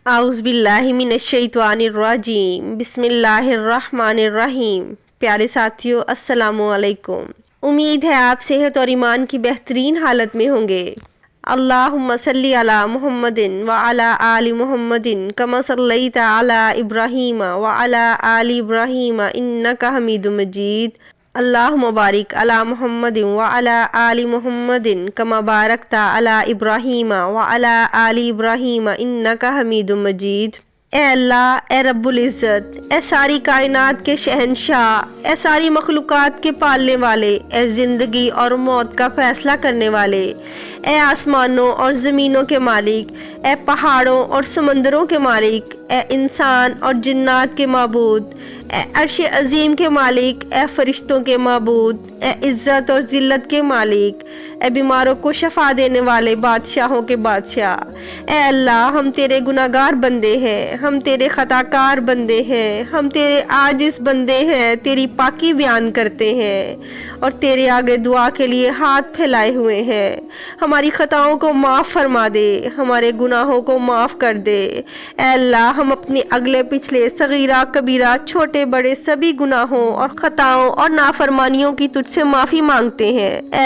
आउज़ बिल्लाहि मिनश्शैतानिर्रजीम बिस्मिल्लाहिर्रहमानिर्रहीम। प्यारे साथियों, अस्सलामु अलैकुम। उम्मीद है आप सेहत और ईमान की बेहतरीन हालत में होंगे। अल्लाहुम्मा सल्ली अला मुहम्मदिन व अला आलि मुहम्मदिन कमा सल्लैता अला इब्राहीम व अला आलि इब्राहीम इन्नका हमीदुम मजीद। अल्लाहुम्मा बारिक अला मुहम्मदिन व अला आलि मुहम्मदिन कमा बारकता अला इब्राहीम व अला आलि इब्राहीम इन्नका हमीदुम मजीद। ए अल्लाह, ए रब्बुल इज़्ज़त, ए सारी कायनात के शहंशाह, ए सारी मखलूक़ात के पालने वाले, ए ज़िंदगी और मौत का फ़ैसला करने वाले, ए आसमानों और ज़मीनों के मालिक, ए पहाड़ों और समंदरों के मालिक, ए इंसान और जिन्नात के माबूद, ए अर्श अजीम के मालिक, ए फरिश्तों के माबूद, ए इज़्ज़त और ज़िल्लत के मालिक, ए बीमारों को शफा देने वाले बादशाहों के बादशाह। ए अल्लाह, हम तेरे गुनाहगार बंदे हैं, हम तेरे खताकार बंदे हैं, हम तेरे आजिज़ बंदे हैं, तेरी पाकी बयान करते हैं और तेरे आगे दुआ के लिए हाथ फैलाए हुए हैं। हमारी खताओं को माफ़ फरमा दे, हमारे गुनाहों को माफ़ कर दे। ए अल्लाह, हम अपने अगले पिछले सगीरा कबीरा छोटे बड़े सभी गुनाहों और खताओं और नाफरमानियों की तुझसे माफ़ी मांगते हैं। ए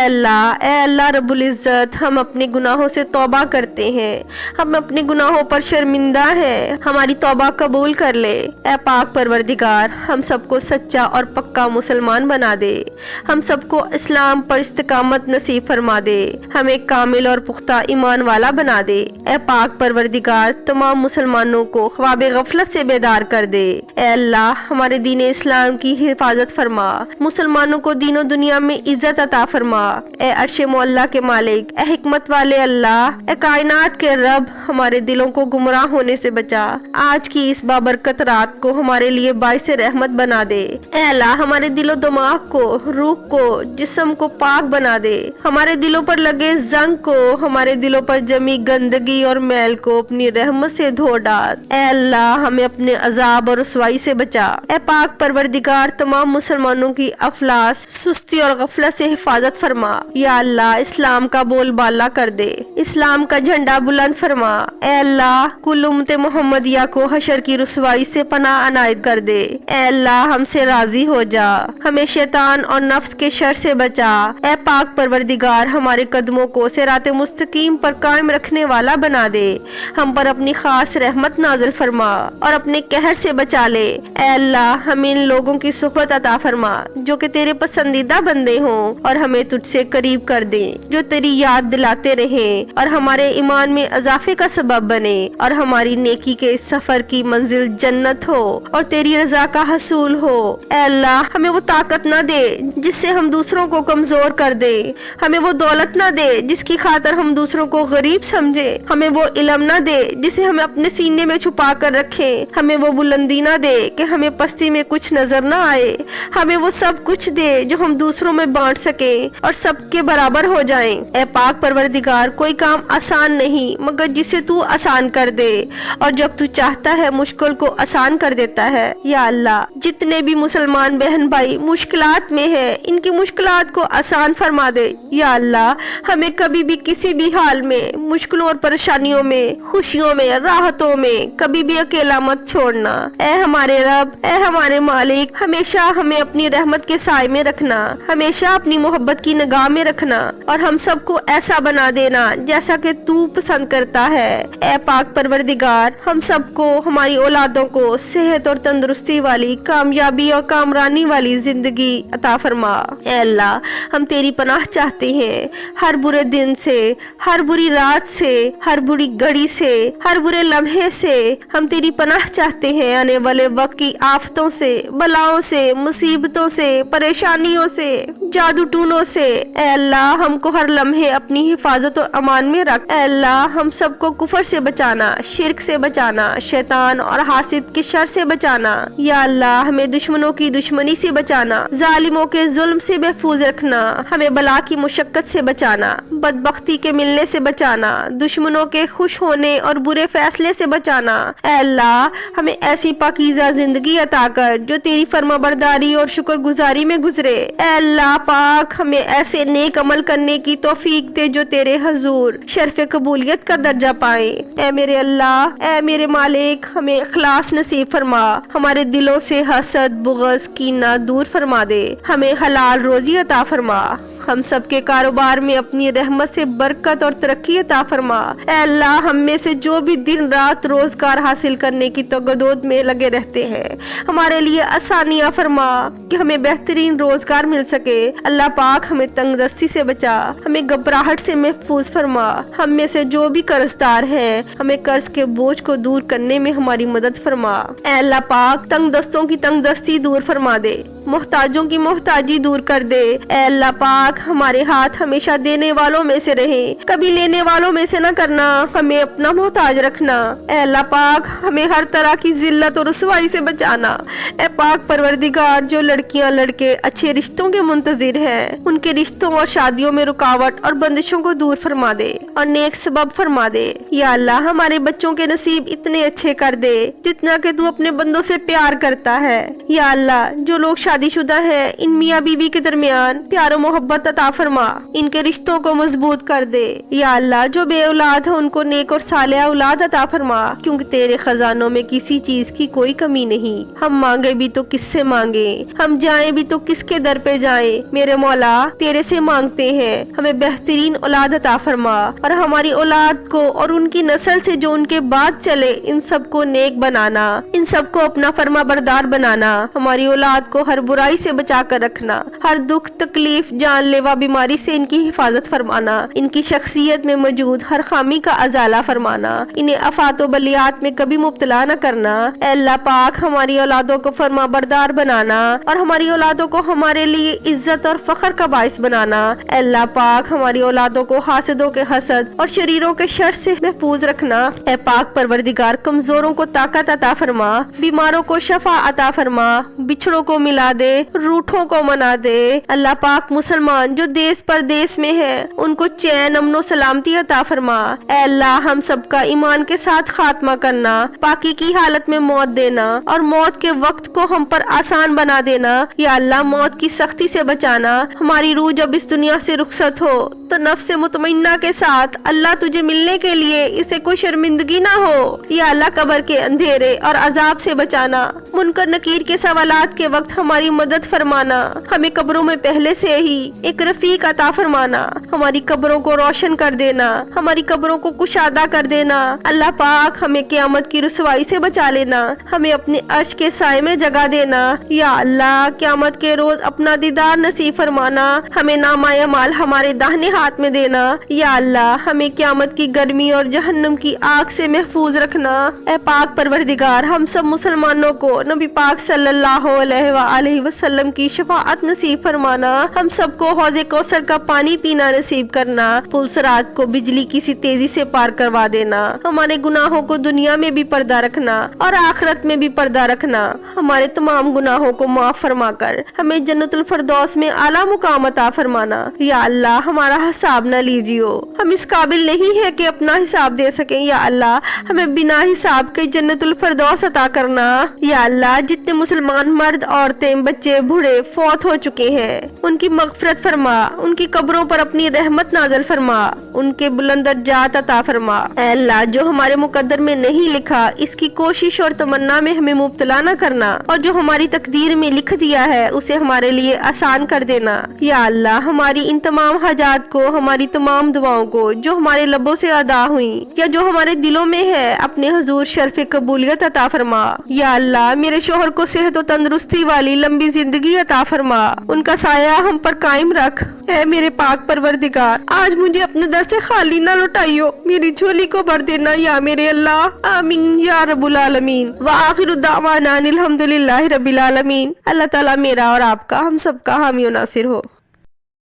अल्लाह रब्बुल इज़्ज़त, हम अपने गुनाहों से तौबा करते हैं, हम अपने गुनाहों पर शर्मिंदा हैं, हमारी तौबा कबूल कर ले। ए पाक परवरदिगार, हम सबको सच्चा और पक्का मुसलमान बना दे, हम सबको इस्लाम पर इस्तिकामत नसीब फरमा दे, हमें कामिल और पुख्ता ईमान वाला बना दे। ए पाक परवरदिगार, तमाम मुसलमानों को ख्वाब गफलत से बेदार कर दे। ए अल्लाह, हमारे दीन इस्लाम की हिफाजत फरमा, मुसलमानों को दीनों दुनिया में इज्जत अता फरमा। ए अर्श मौला के मालिक, ए हिकमत वाले अल्लाह, ए कायनात के रब, हमारे दिलों को गुमराह होने से बचा। आज की इस बाबरकत रात को हमारे लिए बाइस रहमत बना दे। ए अल्लाह, हमारे दिलो दिमाग को, रूह को, जिस्म को पाक बना दे। हमारे दिलों पर लगे जंग को, हमारे दिलों पर जमी गंदगी और मैल को अपनी रहमत से धो डाल। ए अल्लाह, हमें अपने अजाब और रुसवाई से बचा। ए पाक परवरदिगार, तमाम मुसलमानों की अफलास, सुस्ती और गफलत से हिफाजत फरमा। या अल्लाह, इस्लाम का बोलबाला कर दे, इस्लाम का झंडा बुलंद फरमा। ए अल्लाह, कुल उम्मत मोहम्मदिया को हशर की रुसवाई से पनाह अनायत कर दे। ए अल्लाह, हमसे राजी हो जा, हमें शैतान और नफ्स के शर से बचा। ए पाक परवरदिगार, हमारे कदमों को सिराते मुस्तकीम पर कायम रखने वाला बना दे, हम पर अपनी खास रहमत नाज़िल फरमा और अपने कहर से बचा ले। ए अल्लाह, हमें इन लोगों की सुहबत अता फरमा जो कि तेरे पसंदीदा बंदे हों और हमें तुझसे करीब कर दे, जो तेरी याद दिलाते रहें और हमारे ईमान में इजाफे का सबब बने और हमारी नेकी के इस सफर की मंजिल जन्नत हो और तेरी रजा का हसूल हो। ए अल्लाह, हमें वो ताकत न दे जिससे हम दूसरों को कमजोर कर दे, हमें वो दौलत न दे जिसकी खातर हम दूसरों को गरीब समझे, हमें वो इल्म न दे जिसे हमें अपने सीने में छुपा कर रखे, हमें वो बुलंदी न दे कि हमें पस्ती में कुछ नजर न आए, हमें वो सब कुछ दे जो हम दूसरों में बांट सके और सबके बराबर हो जाएं। ए पाक परवरदिगार, कोई काम आसान नहीं मगर जिसे तू आसान कर दे और जब तू चाहता है मुश्किल को आसान कर देता है। या अल्लाह, जितने भी मुसलमान बहन भाई मुश्किलात में हैं, इनकी मुश्किलात को आसान फरमा दे। या अल्लाह, हमें कभी भी किसी भी हाल में, मुश्किलों और परेशानियों में, खुशियों में, राहतों में कभी भी अकेला मत छोड़ना। ए हमारे रब, ए हमारे मालिक, हमेशा हमें अपनी रहमत के साए में रखना, हमेशा अपनी मोहब्बत की निगाह में रखना और हम सबको ऐसा बना देना जैसा कि तू पसंद करता है। ए पाक परवरदिगार, हम सबको, हमारी औलादों को सेहत और तंदुरुस्ती वाली, कामयाबी और कामरानी वाली जिंदगी अता फरमा। ए अल्लाह, हम तेरी पनाह चाहते हैं हर बुरे दिन से, हर बुरी रात से, हर बुरी घड़ी से, हर बुरे लम्हे से। हम तेरी पनाह चाहते हैं आने वाले वक्त की आफतों से, बलाओं से, मुसीबतों से, परेशानियों से, जादू टूनों से। ए अल्लाह, हमको हर लम्हे अपनी हिफाजत और अमान में रख। ए अल्लाह, हम सबको कुफर से बचाना, शिर्क से बचाना, शैतान और हासिद के शर से बचाना। या अल्लाह, हमें दुश्मनों की दुश्मनी से बचाना, जालिमों के जुल्म से महफूज रखना, हमें बला की मुशक्कत से बचाना, बदबख्ती के मिलने से बचाना, दुश्मनों के खुश होने और बुरे फैसले से बचाना। ए अल्लाह, हमें ऐसी पाकीज़ा जिंदगी अता कर जो तेरी फरमाबरदारी और शुक्रगुजारी में गुजरे। ए अल्लाह पाक, हमें ऐसे नेक अमल کرنے کی توفیق دے جو تیرے حضور شرف قبولیت کا درجہ پائے۔ اے میرے اللہ، اے میرے مالک، ہمیں اخلاص نصیب فرما، ہمارے دلوں سے حسد، بغض، کینہ دور فرما دے، ہمیں حلال روزی عطا فرما، ہم سب کے کاروبار میں اپنی رحمت سے برکت اور ترقی عطا فرما۔ اے اللہ، ہم میں سے جو بھی دن رات روزگار حاصل کرنے کی تگدود میں لگے رہتے ہیں، ہمارے لیے آسانیاں فرما کہ ہمیں بہترین روزگار مل سکے۔ اللہ پاک ہمیں تنگ دستی سے بچا، ہمیں گھبراہٹ سے محفوظ فرما، ہم میں سے جو بھی قرض دار ہیں ہمیں قرض کے بوجھ کو دور کرنے میں ہماری مدد فرما۔ اے اللہ پاک، تنگ دستوں کی تنگ دستی دور فرما دے، محتاجوں کی محتاجی دور کر دے۔ اے اللہ پاک، ہمارے ہاتھ ہمیشہ دینے والوں میں سے رہیں، کبھی لینے والوں میں سے نہ کرنا، ہمیں اپنا محتاج رکھنا۔ اے اللہ پاک، ہمیں ہر طرح کی ذلت اور رسوائی سے بچانا۔ اے پاک پروردگار، جو لڑکیاں لڑکے اچھے رشتوں کے منتظر ہیں، ان کے رشتوں اور شادیوں میں رکاوٹ اور بندشوں کو دور فرما دے اور نیک سبب فرما دے۔ یا اللہ، ہمارے بچوں کے نصیب اتنے اچھے کر دے جتنا کہ تو اپنے بندوں سے پیار کرتا ہے۔ یا اللہ، جو لوگ شادی شدہ ہیں، ان میاں بیوی کے درمیان پیار و محبت عطا فرما، ان کے رشتوں کو مضبوط کر دے۔ یا اللہ، جو بے اولاد ہیں ان کو نیک اور صالح اولاد عطا فرما، کیونکہ تیرے خزانوں میں کسی چیز کی کوئی کمی نہیں۔ ہم مانگے بھی تو کس سے مانگیں، ہم جائیں بھی تو کس کے در پہ جائیں۔ میرے مولا، تیرے سے مانگتے ہیں، ہمیں بہترین اولاد عطا فرما، اور ہماری اولاد کو اور ان کی نسل سے جو ان کے بعد چلے، ان سب کو نیک بنانا، ان سب کو اپنا فرما بردار بنانا، ہماری اولاد کو ہر برائی سے بچا کر رکھنا، ہر دکھ تکلیف جان لیوا بیماری سے ان کی حفاظت فرمانا، ان کی شخصیت میں موجود ہر خامی کا ازالہ فرمانا، انہیں آفات و بلیات میں کبھی مبتلا نہ کرنا۔ اے اللہ پاک، ہماری اولادوں کو فرما بردار بنانا اور ہماری اولادوں کو ہمارے لیے عزت اور فخر کا باعث بنانا۔ اے اللہ پاک، ہماری اولادوں کو حاسدوں کے حسد اور شریروں کے شر سے محفوظ رکھنا۔ اے پاک پروردگار، کمزوروں کو طاقت عطا فرما، بیماروں کو شفا عطا فرما، بچھڑوں کو ملا دے، روٹھوں کو منا دے۔ اللہ پاک، مسلمان جو دیس پردیس میں ہیں ان کو چین، امن و سلامتی عطا فرما۔ اے اللہ، ہم سب کا ایمان کے ساتھ خاتمہ کرنا، پاکی کی حالت میں موت دینا اور موت کے وقت کو ہم پر آسان بنا دینا۔ یا اللہ، موت کی سختی سے بچانا۔ ہماری روح جب اس دنیا سے رخصت ہو تو نفس مطمئنہ کے ساتھ اللہ تجھے ملنے کے لیے اسے کوئی شرمندگی نہ ہو۔ یا اللہ، قبر کے اندھیرے اور عذاب سے بچانا، منکر نکیر کے سوالات کے وقت ہماری مدد فرمانا، ہمیں قبروں میں پہلے سے ہی ایک رفیق عطا فرمانا، ہماری قبروں کو روشن کر دینا، ہماری قبروں کو کشادہ کر دینا۔ اللہ پاک، ہمیں قیامت کی رسوائی سے بچا لینا، ہمیں اپنے عرش کے سائے میں جگہ دینا۔ یا اللہ، قیامت کے روز اپنا دیدار نصیب فرمانا، ہمیں نامہ اعمال ہمارے داہنے ہاتھ میں دینا۔ یا اللہ، ہمیں قیامت کی گرمی اور جہنم کی آگ سے محفوظ رکھنا۔ اے پاک پروردگار، ہم سب مسلمانوں کو نبی پاک صلی اللہ علیہ وآلہ وسلم کی شفاعت نصیب فرمانا، ہم سب کو حوض کوثر کا پانی پینا نصیب کرنا، پل صراط کو بجلی کی سی تیزی سے پار کروا دینا، ہمارے گناہوں کو دنیا میں بھی پردہ رکھنا اور آخرت میں بھی پردہ رکھنا، ہمارے تمام گناہوں کو معاف فرما کر ہمیں جنت الفردوس میں اعلیٰ مقام عطا فرمانا۔ یا اللہ، ہمارا حساب نہ لیجیو، ہم اس قابل نہیں ہے کہ اپنا حساب دے سکیں۔ یا اللہ، ہمیں بنا حساب کے جنت الفردوس عطا کرنا۔ یا اللہ، جتنے مسلمان مرد، عورتیں، بچے، بوڑھے فوت ہو چکے ہیں ان کی مغفرت فرما، ان کی قبروں پر اپنی رحمت نازل فرما، ان کے بلند درجات عطا فرما۔ اے اللہ، جو ہمارے مقدر میں نہیں لکھا اس کی کوشش اور تمنا میں ہمیں مبتلا نہ کرنا، اور جو ہماری تقدیر میں لکھ دیا ہے اسے ہمارے لیے آسان کر دینا۔ یا اللہ، ہماری ان تمام حاجات کو، ہماری تمام دعاؤں کو جو ہمارے لبوں سے ادا ہوئیں یا جو ہمارے دلوں میں ہے، اپنے حضور شرف قبولیت عطا فرما۔ یا اللہ، میرے شوہر کو صحت و تندرستی والی لمبی زندگی عطا فرما، ان کا سایہ ہم پر قائم رکھ۔ اے میرے پاک پروردگار، آج مجھے اپنے در سے خالی نہ لوٹائیو، میری جھولی کو بھر دینا یا میرے اللہ۔ آمین یا رب العالمین۔ وآخر دعوانا الحمدللہ رب العالمین۔ اللہ تعالیٰ میرا اور آپ کا، ہم سب کا حامی و ناصر ہو۔